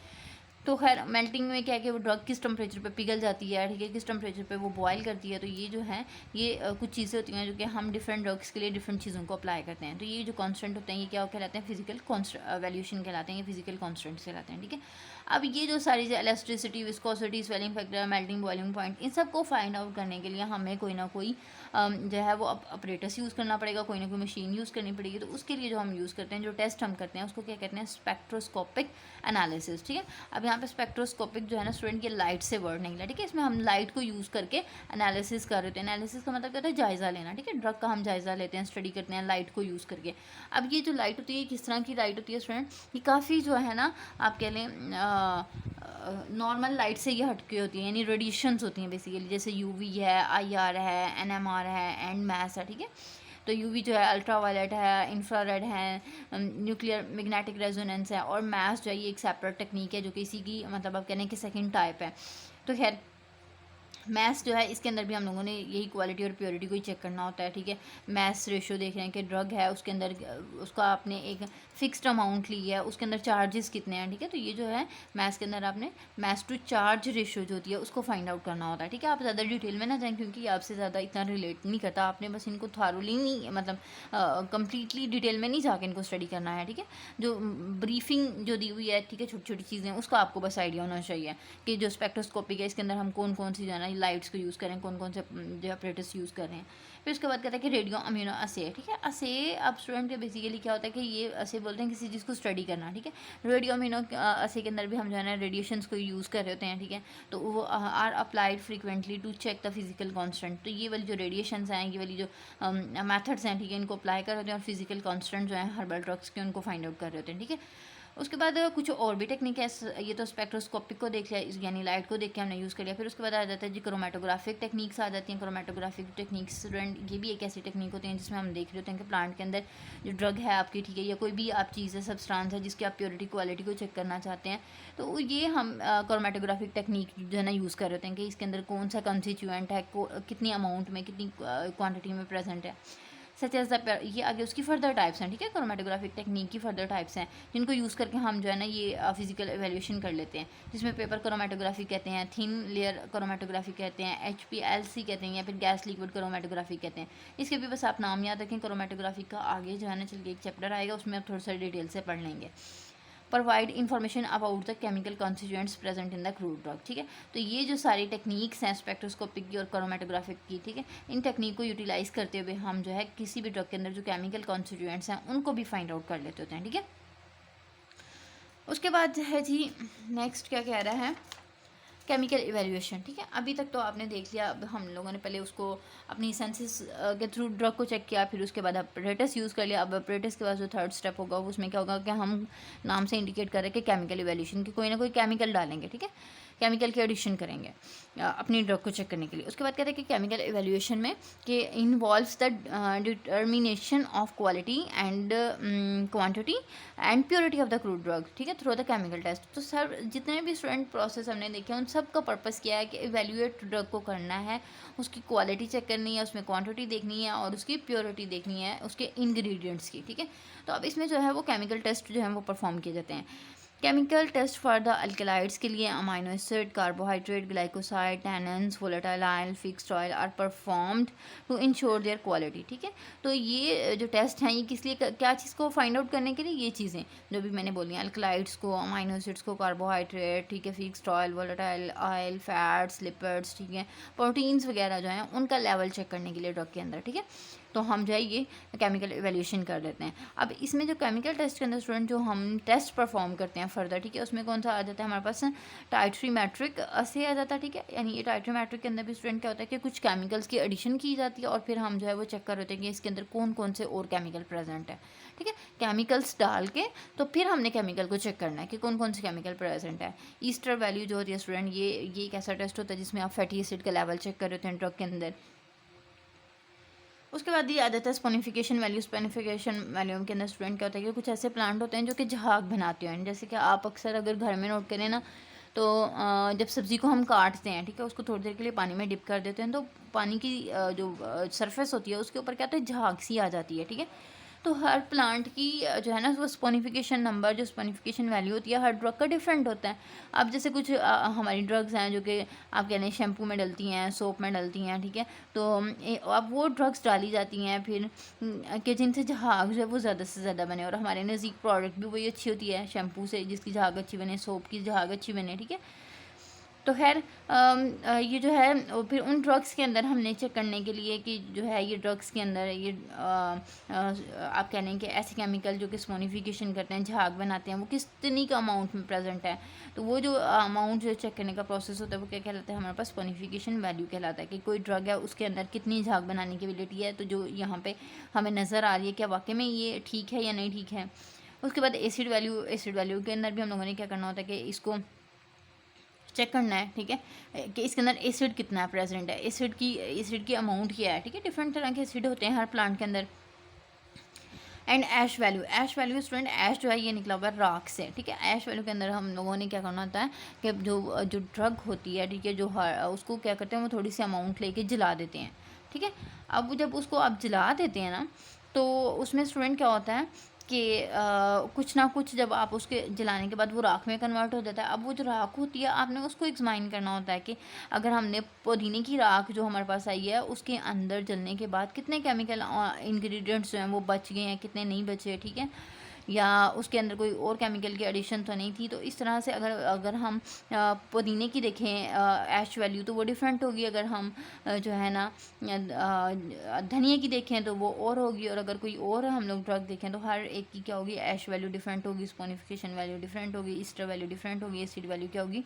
तो खैर मेल्टिंग में क्या है कि वो ड्रग किस टेम्परेचर पे पिघल जाती है, ठीक है, किस टेम्परेचर पे वो बॉयल करती है। तो ये जो है ये कुछ चीज़ें होती हैं जो कि हम डिफरेंट ड्रग्स के लिए डिफरेंट चीज़ों को अप्लाई करते हैं। तो ये जो कॉन्स्टेंट होते हैं ये क्या कहलाते हैं, फिजिकल वैल्यूशन कहलाते हैं, ये फिजिकल कॉन्स्टेंट्स कहलाते हैं, ठीक है। अब ये जो सारी electricity, viscosity, swelling factor, melting, boiling point, इन सब को फाइंड आउट करने के लिए हमें कोई ना कोई जो है वो अपरेटस यूज़ करना पड़ेगा, कोई ना कोई मशीन यूज़ करनी पड़ेगी। तो उसके लिए जो हम यूज़ करते हैं, जो टेस्ट हम करते हैं, उसको क्या कहते हैं, स्पेक्ट्रोस्कोपिक एनालिसिस, ठीक है। अब यहाँ यहाँ पे स्पेक्ट्रोस्कोपिक जो है ना स्टूडेंट, ये लाइट से वर्ड निकला, ठीक है। इसमें हम लाइट को यूज़ करके एनालिसिस कर रहे थे। एनालिसिस का मतलब क्या होता है, जायज़ा लेना, ठीक है। ड्रग का हम जायज़ा लेते हैं, स्टडी करते हैं लाइट को यूज़ करके। अब ये जो लाइट होती है किस तरह की लाइट होती है स्टूडेंट, ये काफ़ी जो है ना आप कह लें नॉर्मल लाइट से ये हटके होती है, यानी रेडिएशंस होती हैं बेसिकली, जैसे यूवी है, आईआर है, एनएमआर है एंड मैस है, ठीक है। तो यूवी जो है अल्ट्रा वायलेट है, इंफ्रारेड है, न्यूक्लियर मैग्नेटिक रेजोनेंस है, और मैस जो है ये एक सेपरेट टेक्निक है जो कि इसी की मतलब आप कहने की सेकंड टाइप है। तो खैर मैथ्स जो है इसके अंदर भी हम लोगों ने यही क्वालिटी और प्योरिटी को ही चेक करना होता है, ठीक है। मैथ्स रेशो देख रहे हैं कि ड्रग है उसके अंदर उसका आपने एक फिक्स्ड अमाउंट ली है, उसके अंदर चार्जेस कितने हैं, ठीक है। तो ये जो है मैथ्स के अंदर आपने मैथ्स टू चार्ज रेशो जो होती है उसको फाइंड आउट करना होता है, ठीक है। आप ज़्यादा डिटेल में ना जाएँ क्योंकि ये आपसे ज़्यादा इतना रिलेट नहीं करता, आपने बस इनको थॉरोली नहीं मतलब कम्प्लीटली डिटेल में नहीं जाकर इनको स्टडी करना है, ठीक है। जो ब्रीफिंग जो दी हुई है, ठीक है, छोटी छोटी चीज़ें उसका आपको बस आइडिया होना चाहिए कि जो स्पेक्ट्रोस्कोपिक है इसके अंदर हम कौन कौन सी जो है ना लाइट्स को यूज़ करें, कौन कौन से जो अपरेटस यूज़ कर रहे हैं। फिर उसके बाद कहता है कि रेडियो अम्यूनो असे, ठीक है। असे अब स्टूडेंट के बेसिकली क्या होता है कि ये असे बोलते हैं किसी चीज़ को स्टडी करना, ठीक है। रेडियो अम्यूनो असे के अंदर भी हम जो है ना रेडिएशंस को यूज़ कर रहे होते हैं, ठीक है। तो वो are applied frequently to check the physical constant. तो ये वाली जो रेडिएशंस हैं, ये वाली जो मैथड्स हैं, ठीक है, इनको अप्लाई कर रहे होते हैं और फिजिकल कॉन्स्टेंट जो है हर्बल ड्रग्स के उनको फाइंड आउट कर रहे होते हैं, ठीक है। उसके बाद कुछ और भी टेक्निक है, ये तो स्पेक्ट्रोस्कोपिक को देख लिया, यानी लाइट को देख के हमने यूज़ कर लिया। फिर उसके बाद आ जाता है जी क्रोमेटोग्राफिक टेक्निक्स आ जाती हैं। क्रोमेटोग्राफिक टेक्निक्स स्टूडेंट ये भी एक ऐसी टेक्निक होती है जिसमें हम देख रहे होते हैं कि प्लांट के अंदर जो ड्रग है आपकी, ठीक है, या कोई भी आप चीज़ है, सब्सटेंस है जिसकी आप प्योरिटी क्वालिटी को चेक करना चाहते हैं, तो ये हम क्रोमेटोग्राफिक टेक्निक जो है ना यूज़ कर रहे होते हैं कि इसके अंदर कौन सा कंस्टिट्यूएंट है, कितनी अमाउंट में, कितनी क्वान्टिटी में प्रेजेंट है, सच एज द ये आगे उसकी फर्दर टाइप्स हैं, ठीक है। क्रोमेटोग्राफिक टेक्निक की फर्दर टाइप्स हैं जिनको यूज़ करके हम जो है ना ये फिजिकल एवेल्यूशन कर लेते हैं, जिसमें पेपर क्रोमेटोग्राफी कहते हैं, थिन लेयर क्रोमेटोग्राफी कहते हैं, HPLC कहते हैं, या फिर गैस लिक्विड क्रोमेटोग्राफी कहते हैं। इसके भी बस आप नाम याद रखें। क्रोमेटोग्राफी का आगे जो है ना चल के एक चैप्टर आएगा, उसमें आप थोड़ा सा डिटेल से पढ़ लेंगे। Provide information about the chemical constituents present in the crude drug, ठीक है। तो ये जो सारी टेक्निक्स हैं स्पेक्ट्रोस्कोपिक की और क्रोमेटोग्राफिक की, ठीक है, इन टेक्निक को यूटिलाइज करते हुए हम जो है किसी भी ड्रग के अंदर जो केमिकल कॉन्स्टिट्यूएंट्स हैं उनको भी फाइंड आउट कर लेते होते हैं, ठीक है। उसके बाद है जी नेक्स्ट क्या कह रहा है, केमिकल इवेल्यूएशन, ठीक है। अभी तक तो आपने देख लिया, अब हम लोगों ने पहले उसको अपनी सेंसेस के थ्रू ड्रग को चेक किया, फिर उसके बाद अपरेटस यूज़ कर लिया। अब अपरेटस के बाद जो थर्ड स्टेप होगा उसमें क्या होगा कि हम नाम से इंडिकेट कर रहे हैं कि केमिकल इवेल्यूएशन की कोई ना कोई केमिकल डालेंगे, ठीक है, केमिकल की एडिशन करेंगे अपनी ड्रग को चेक करने के लिए। उसके बाद कहते हैं कि केमिकल इवेल्यूएशन में कि involves the determination of quality and quantity and purity of the crude drug, ठीक है, थ्रू द केमिकल टेस्ट। तो सर जितने भी स्टूडेंट प्रोसेस हमने देखे उन सब का पर्पस क्या है कि इवेल्यूएट ड्रग को करना है, उसकी क्वालिटी चेक करनी है, उसमें क्वांटिटी देखनी है और उसकी प्योरिटी देखनी है, उसके इंग्रेडिएंट्स की, ठीक है। तो अब इसमें जो है वो केमिकल टेस्ट जो है वो परफॉर्म किए जाते हैं। Chemical test for the alkaloids के लिए amino acid, carbohydrate, glycoside, tannins, volatile oil, fixed oil are performed to ensure their quality, ठीक है। तो ये जो टेस्ट हैं ये किस लिए, क्या चीज़ को फाइंड आउट करने के लिए, ये चीज़ें जो भी मैंने बोली, अल्कलाइड्स को, अमाइनो एसिड्स को, कार्बोहाइड्रेट, ठीक है, fixed oil, volatile oil, fats, lipids, ठीक है, प्रोटीन्स वगैरह जो हैं उनका लेवल चेक करने के लिए ड्रग के अंदर, ठीक है। तो हम जो है ये केमिकल इवेल्यूएशन कर लेते हैं। अब इसमें जो केमिकल टेस्ट के अंदर स्टूडेंट जो हम टेस्ट परफॉर्म करते हैं फर्दर, ठीक है, उसमें कौन सा आ जाता है हमारे पास, टाइट्रीमेट्रिक से आ जाता है, ठीक है। यानी ये टाइट्रीमेट्रिक के अंदर भी स्टूडेंट क्या होता है कि कुछ केमिकल्स की एडिशन की जाती है और फिर हम जो है वो चेक कर रहे हैं कि इसके अंदर कौन कौन से और केमिकल प्रेजेंट है, ठीक है। केमिकल्स डाल के तो फिर हमने केमिकल को चेक करना है कि कौन कौन से केमिकल प्रेजेंट है। ईस्टर वैल्यू जो होती है स्टूडेंट, ये एक ऐसा टेस्ट होता है जिसमें आप फैटी एसिड का लेवल चेक कर रहे हैं ड्रग के अंदर। उसके बाद ये आ जाता है स्पोनिफिकेशन वैल्यू। स्पोनिफिकेशन वैल्यू के अंदर स्टूडेंट क्या होता है कि कुछ ऐसे प्लांट होते हैं जो कि झाग बनाते हैं, जैसे कि आप अक्सर अगर घर में नोट करें ना, तो जब सब्ज़ी को हम काटते हैं, ठीक है, उसको थोड़ी देर के लिए पानी में डिप कर देते हैं तो पानी की जो सरफेस होती है उसके ऊपर क्या होता है, झाग सी आ जाती है, ठीक है। तो हर प्लांट की जो है ना वो स्पोनिफिकेशन नंबर, जो स्पोनिफिकेशन वैल्यू होती है हर ड्रग का डिफरेंट होता है। अब जैसे कुछ हमारी ड्रग्स हैं जो कि आप कह लें शैम्पू में डलती हैं, सोप में डलती हैं, ठीक है, तो अब वो ड्रग्स डाली जाती हैं फिर कि जिनसे झाग जो है वो ज़्यादा से ज़्यादा बने, और हमारे नज़दीक प्रोडक्ट भी वही अच्छी होती है शैम्पू से जिसकी झाग अच्छी बने, सोप की झाग अच्छी बने, ठीक है। तो खैर ये जो है फिर उन ड्रग्स के अंदर हमने चेक करने के लिए कि जो है ये ड्रग्स के अंदर ये आप कह लें कि ऐसे केमिकल जो कि स्मोनिफिकेशन करते हैं, झाग बनाते हैं, वो कितनी का अमाउंट में प्रेजेंट है। तो वो जो अमाउंट जो चेक करने का प्रोसेस होता है वो क्या कहलाता है, हमारे पास स्मोनिफिकेशन वैल्यू कहलाता है कि कोई ड्रग है उसके अंदर कितनी झाग बनाने की एबिलिटी है। तो जो यहाँ पे हमें नज़र आ रही है क्या वाकई में ये ठीक है या नहीं ठीक है। उसके बाद एसिड वैल्यू के अंदर भी हम लोगों ने क्या करना होता है कि इसको चेक करना है, ठीक है, कि इसके अंदर एसिड कितना है प्रेजेंट है, एसिड की अमाउंट क्या है, ठीक है। डिफरेंट तरह के एसिड होते हैं हर प्लांट के अंदर। एंड ऐश वैल्यू स्टूडेंट, ऐश जो है ये निकला हुआ है राख से, ठीक है। ऐश वैल्यू के अंदर हम लोगों ने क्या करना होता है कि जो ड्रग होती है, ठीक है, उसको क्या करते हैं वो थोड़ी सी अमाउंट लेके जला देते हैं, ठीक है। अब जब उसको आप जला देते हैं ना, तो उसमें स्टूडेंट क्या होता है कि कुछ ना कुछ जब आप उसके जलाने के बाद वो राख में कन्वर्ट हो जाता है। अब वो जो राख होती है आपने उसको एग्जामाइन करना होता है कि अगर हमने पुदीने की राख जो हमारे पास आई है उसके अंदर जलने के बाद कितने केमिकल इंग्रेडिएंट्स जो हैं वो बच गए हैं, कितने नहीं बचे, ठीक है, या उसके अंदर कोई और केमिकल की एडिशन तो नहीं थी। तो इस तरह से अगर हम पुदीने की देखें ऐश वैल्यू तो वो डिफरेंट होगी। अगर हम जो है ना धनिया की देखें तो वो और होगी। और अगर कोई और हम लोग ड्रग देखें तो हर एक की क्या होगी, ऐश वैल्यू डिफरेंट होगी, स्पोनिफिकेशन वैल्यू डिफरेंट होगी, ईस्टर वैल्यू डिफरेंट होगी, एसिड वैल्यू क्या होगी,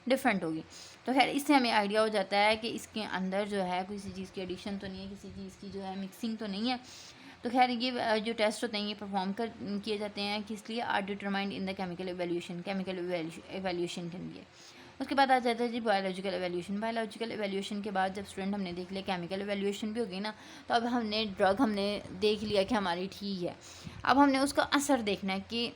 डिफरेंट होगी। तो खैर इससे हमें आइडिया हो जाता है कि इसके अंदर जो है किसी चीज़ की एडिशन तो नहीं है, किसी चीज़ की जो है मिक्सिंग तो नहीं है। तो खैर ये जो टेस्ट होते हैं ये परफॉर्म किए जाते हैं किस लिए, are determined in the chemical evaluation के लिए। उसके बाद आ जाता है जी बायोलॉजिकल एवेल्यूशन के बाद जब स्टूडेंट हमने देख लिया केमिकल एवेल्यूशन भी हो गई ना, तो अब हमने ड्रग हमने देख लिया कि हमारी ठीक है। अब हमने उसका असर देखना है कि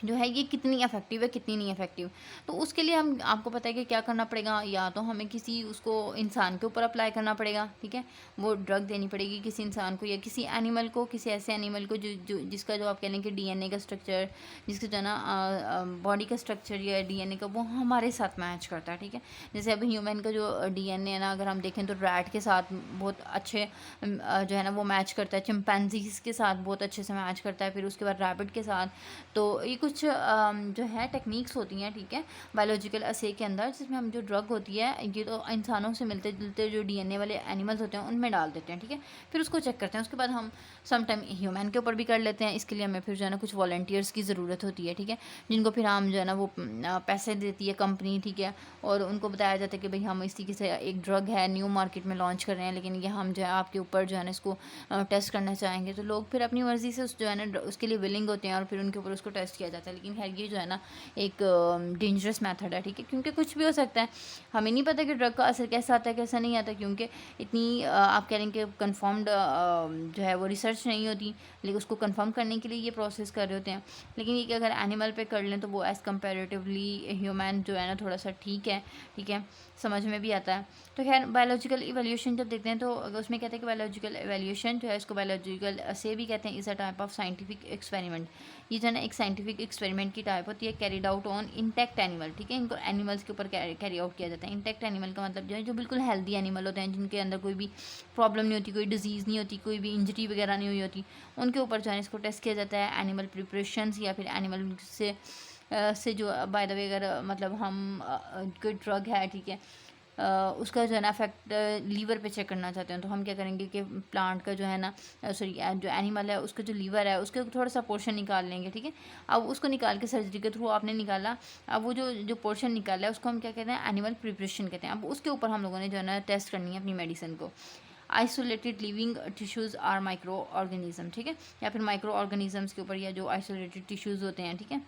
जो है ये कितनी इफेक्टिव है कितनी नहीं इफेक्टिव। तो उसके लिए हम आपको पता है कि क्या करना पड़ेगा, या तो हमें किसी उसको इंसान के ऊपर अप्लाई करना पड़ेगा, ठीक है, वो ड्रग देनी पड़ेगी किसी इंसान को या किसी एनिमल को, किसी ऐसे एनिमल को जिसका जो आप कह लें कि डीएनए का स्ट्रक्चर, जिसका जो है ना बॉडी का स्ट्रक्चर या डीएनए का वो हमारे साथ मैच करता है, ठीक है। जैसे अभी ह्यूमन का जो डीएनए है ना, अगर हम देखें तो रैट के साथ बहुत अच्छे जो है ना वो मैच करता है, चिंपैंजीज के साथ बहुत अच्छे से मैच करता है, फिर उसके बाद रैबिट के साथ। तो ये कुछ जो है टेक्निक्स होती हैं, ठीक है, बायोलॉजिकल असे के अंदर, जिसमें हम जो ड्रग होती है ये तो इंसानों से मिलते जुलते जो डीएनए वाले एनिमल्स होते हैं उनमें डाल देते हैं, ठीक है, फिर उसको चेक करते हैं। उसके बाद हम समटाइम ह्यूमन के ऊपर भी कर लेते हैं। इसके लिए हमें फिर जो है ना कुछ वॉलंटियर्स की ज़रूरत होती है, ठीक है, जिनको फिर हम जो है ना वो पैसे देती है कंपनी, ठीक है, और उनको बताया जाता है कि भाई हम इस तरीके से एक ड्रग है न्यू मार्केट में लॉन्च कर रहे हैं, लेकिन ये हम जो है आपके ऊपर जो है ना इसको टेस्ट करना चाहेंगे। तो लोग फिर अपनी मर्ज़ी से जो है ना उसके लिए विलिंग होते हैं और फिर उनके ऊपर उसको टेस्ट किया जाता है। लेकिन खैर ये जो है ना एक डेंजरस मेथड है, ठीक है, क्योंकि कुछ भी हो सकता है, हमें नहीं पता कि ड्रग का असर कैसा आता है कैसा नहीं आता, क्योंकि इतनी आप कह रहे हैं कि कन्फर्म्ड जो है वो रिसर्च नहीं होती, लेकिन उसको कंफर्म करने के लिए ये प्रोसेस कर रहे होते हैं। लेकिन ये कि अगर एनिमल पे कर लें तो वो एज़ कम्पेरेटिवली ह्यूमन जो है ना थोड़ा सा ठीक है, समझ में भी आता है। तो खैर बायोलॉजिकल इवैल्यूएशन जब देखते हैं तो उसमें कहते हैं कि बायोलॉजिकल इवैल्यूएशन जो है इसको बायोलॉजिकल से भी कहते हैं, is a type of scientific experiment. ये जो है ना एक साइंटिफिक एक्सपेरिमेंट की टाइप होती है, carried out on intact animal, ठीक है, इनको एनिमल्स के ऊपर कैरी आउट किया जाता है। इंटैक्ट एनिमल का मतलब जो है जो बिल्कुल हेल्दी एनिमल होते हैं, जिनके अंदर कोई भी प्रॉब्लम नहीं होती, कोई डिजीज़ नहीं होती, कोई भी इंजरी वगैरह नहीं हुई होती, उनके ऊपर जो है इसको टेस्ट किया जाता है एनिमल प्रिपरेशंस या फिर एनिमल से जो बाय द वे अगर मतलब हम कोई ड्रग है, ठीक है, उसका जो है ना इफेक्ट लीवर पे चेक करना चाहते हैं, तो हम क्या करेंगे कि प्लांट का जो है ना सॉरी जो एनिमल है उसका जो लीवर है उसके थोड़ा सा पोर्शन निकाल लेंगे, ठीक है। अब उसको निकाल के सर्जरी के थ्रू आपने निकाला, अब वो जो पोर्शन निकाला है उसको हम क्या कहते हैं, एनिमल प्रिपरेशन कहते हैं। अब उसके ऊपर हम लोगों ने जो है ना टेस्ट करनी है अपनी मेडिसिन को। Isolated living tissues are micro organism, ठीक है, या फिर माइक्रो ऑर्गेनिजम्स के ऊपर या जो आइसोलेटेड टिश्यूज़ होते हैं, ठीक है।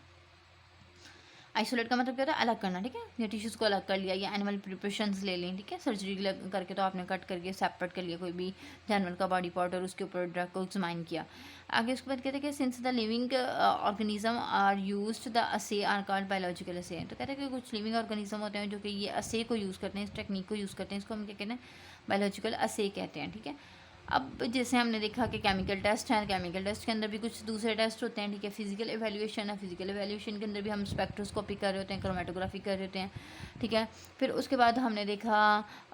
आइसोलेट का मतलब क्या होता है, अलग करना, ठीक है, ये टिश्यूज़ को अलग कर लिया या एनिमल प्रिपरेशंस ले लें, ठीक है, सर्जरी करके तो आपने कट करके सेपरेट कर लिया कोई भी जानवर का बॉडी पार्ट और उसके ऊपर ड्रग को एग्जामाइन किया। आगे उसके बाद कहते हैं कि since the living organism are used the assay are called biological assay. तो कहते हैं कि कुछ लिविंग ऑर्गेनिज्म होते हैं जो कि ये असे को यूज़ करते हैं, इस टेक्निक को यूज़ करते हैं, इसको हम क्या कहते हैं, बायोलॉजिकल असे कहते हैं, ठीक है। अब जैसे हमने देखा कि केमिकल टेस्ट हैं, केमिकल टेस्ट के अंदर भी कुछ दूसरे टेस्ट होते हैं, ठीक है। फिजिकल एवेल्यूएशन है, फिजिकल एवेल्यूएशन के अंदर भी हम स्पेक्ट्रोस्कोपी कर रहे होते हैं, क्रोमेटोग्राफी कर रहे होते हैं, ठीक है। फिर उसके बाद हमने देखा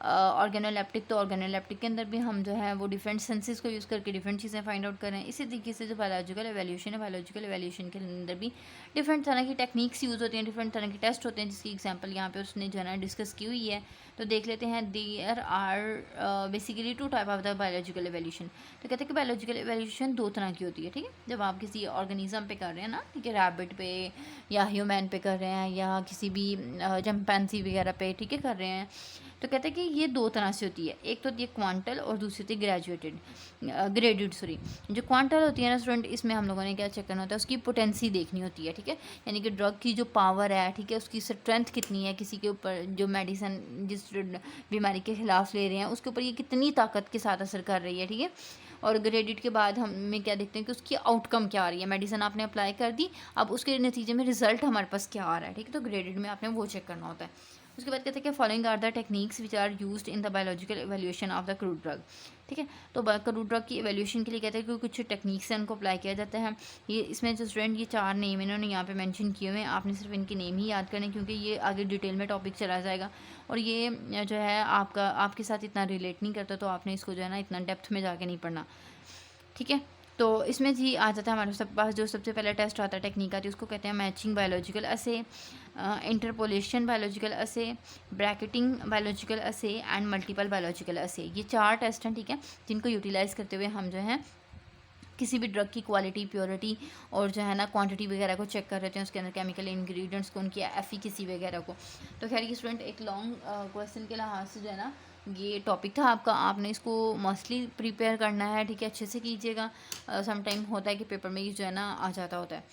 ऑर्गेनोलेप्टिक, तो ऑर्गेनोलेप्टिक के अंदर भी हम जो है वो डिफरेंट सेंसेस को यूज़ करके डिफरेंट चीज़ें फाइंड आउट करें। इसी तरीके से जो बायोलॉजिकल एवेल्यूशन है, बायोलॉजिकल एवेल्यूशन के अंदर भी डिफरेंट तरह की टेक्निक्स यूज़ होती हैं, डिफरेंट तरह के टेस्ट होते हैं, जिसकी एग्जांपल यहाँ पे उसने जो है ना डिस्कस की हुई है। तो देख लेते हैं। There are basically 2 type of the biological evaluation. तो कहते हैं कि बायोलॉजिकल एवेल्यूशन 2 तरह की होती है, ठीक है। जब आप किसी ऑर्गेनिज्म पे कर रहे हैं ना, ठीक है, रैबिट पे या ह्यूमन पे कर रहे हैं या किसी भी चिंपैंजी वगैरह पे, ठीक है, कर रहे हैं, तो कहते हैं कि ये 2 तरह से होती है। एक तो होती है क्वांटल और दूसरी होती है ग्रेडेड सॉरी। जो क्वांटल होती है ना स्टूडेंट, इसमें हम लोगों ने क्या चेक करना होता है, उसकी पोटेंसी देखनी होती है, ठीक है। यानी कि ड्रग की जो पावर है, ठीक है, उसकी स्ट्रेंथ कितनी है, किसी के ऊपर जो मेडिसिन जिस बीमारी के खिलाफ ले रहे हैं उसके ऊपर ये कितनी ताकत के साथ असर कर रही है, ठीक है। और ग्रेडेड के बाद हमें क्या देखते हैं कि उसकी आउटकम क्या आ रही है। मेडिसिन आपने अप्लाई कर दी, अब उसके नतीजे में रिजल्ट हमारे पास क्या आ रहा है, ठीक है। तो ग्रेडेड में आपने वो चेक करना होता है। उसके बाद कहते हैं कि following are the techniques which are used in the biological evaluation of the crude drug, ठीक है। तो क्रूड ड्रग की एवेल्यूशन के लिए कहते हैं कि कुछ टेक्निक्स हैं, उनको अप्लाई किया जाता है। ये इसमें जो स्टूडेंट ये 4 नेम इन्होंने यहाँ पे मेंशन किए हुए हैं, आपने सिर्फ इनके नेम ही याद करने, क्योंकि ये आगे डिटेल में टॉपिक चला जाएगा और ये जो है आपके साथ इतना रिलेट नहीं करता, तो आपने इसको जो है ना इतना डेप्थ में जाके नहीं पढ़ना, ठीक है। तो इसमें जी आ जाता है हमारे सब पास जो सबसे पहला टेस्ट आता है, टेक्निक आती है, उसको कहते हैं मैचिंग बायोलॉजिकल असे, इंटरपोलेशन बायोलॉजिकल असे, ब्रैकेटिंग बायोलॉजिकल असे एंड मल्टीपल बायोलॉजिकल असे। ये 4 टेस्ट हैं, ठीक है, जिनको यूटिलाइज़ करते हुए हम जो है किसी भी ड्रग की क्वालिटी, प्योरिटी और जो है ना क्वांटिटी वगैरह को चेक कर रहे थे, उसके अंदर केमिकल इंग्रेडिएंट्स को, उनकी एफिकेसी वगैरह को। तो खैर ये स्टूडेंट एक लॉन्ग क्वेश्चन के लिहाज से जो है ना ये टॉपिक था आपका, आपने इसको मostly प्रिपेयर करना है, ठीक है, अच्छे से कीजिएगा। समटाइम होता है कि पेपर में ये जो है ना आ जाता होता है।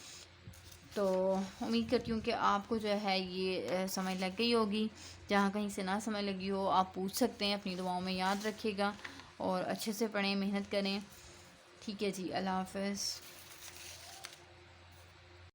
तो उम्मीद करती हूँ कि आपको जो है ये समझ लग गई होगी। जहाँ कहीं से ना समझ लगी हो आप पूछ सकते हैं, अपनी दुआओं में याद रखिएगा और अच्छे से पढ़ें, मेहनत करें, ठीक है जी। अल्लाह हाफ़िज़।